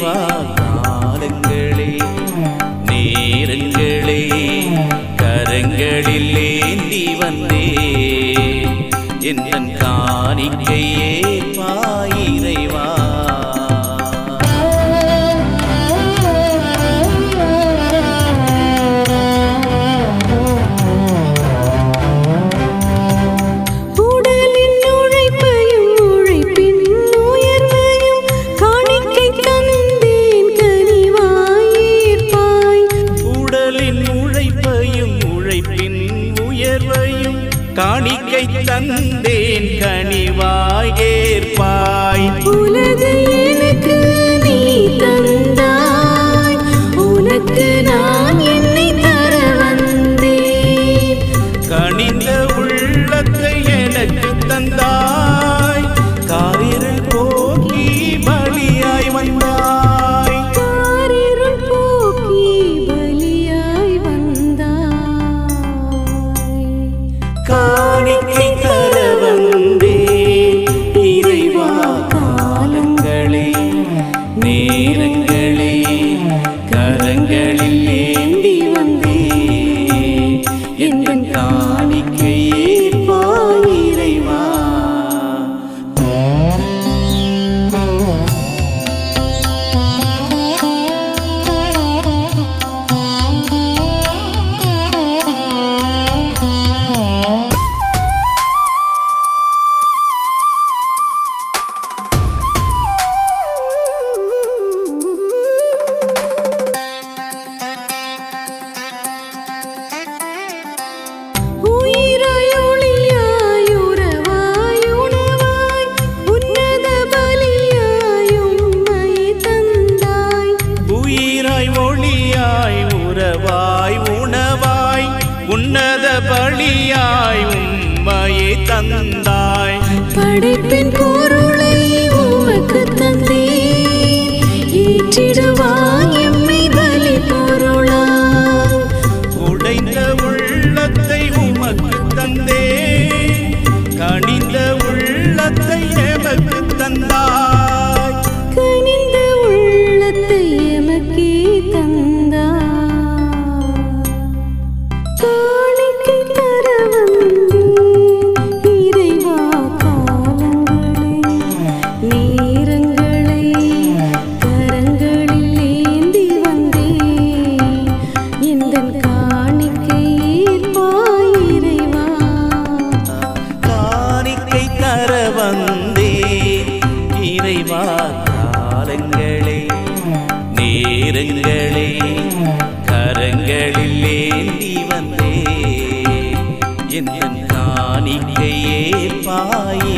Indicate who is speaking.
Speaker 1: இறைவா காலங்களே நேரங்களே கரங்களில் ஏந்தி வந்தே என் காணிக்கையே பாயிறைவா. காணிக்கை தந்தேன் கனிவாய் ஏற்பாய்.
Speaker 2: உலகு எனக்கு நீ தந்தாய், உனக்கு நான் என்னை தர வந்தேன்.
Speaker 1: கனிந்த உள்ளத்தை எனக்கு தந்தாய், காரிருள் போக்கி பலியாய் வந்தாய்.
Speaker 2: காரிருள் போக்கி பலியாய் வந்தாய்.
Speaker 1: காணிக்கை தர வந்தேன் இறைவா காலங்களே நேரங்களே கரங்களில் ஏந்தி வந்தேன் என் காணிக்கையே பாயிறைவா. உன்னத பலியாய் உம்மையே தந்தாய்.
Speaker 2: படைப்பின் பொருளை உமக்கு தந்தேன், ஏற்றிடுவாய் எம்மை பலி பொருளாய்.
Speaker 1: உடைந்த உள்ளத்தை உமக்கு தந்தேன், கனிந்த உள்ளத்தை எமக்கு தந்தாய்.
Speaker 2: கனிந்த உள்ளத்தை எமக்கே தந்தாய். காணிக்கை தர வந்தேன் இறைவா காலங்களே நேரங்களை கரங்களில் ஏந்தி வந்தேன் எந்தன் காணிக்கையே பாயிறைவா.
Speaker 1: காணிக்கை தர வந்தேன் இறைவா காலங்களே நேரங்களே கரங்களில் ஏந்தி வந்தே என் காணிக்கையே பாய்.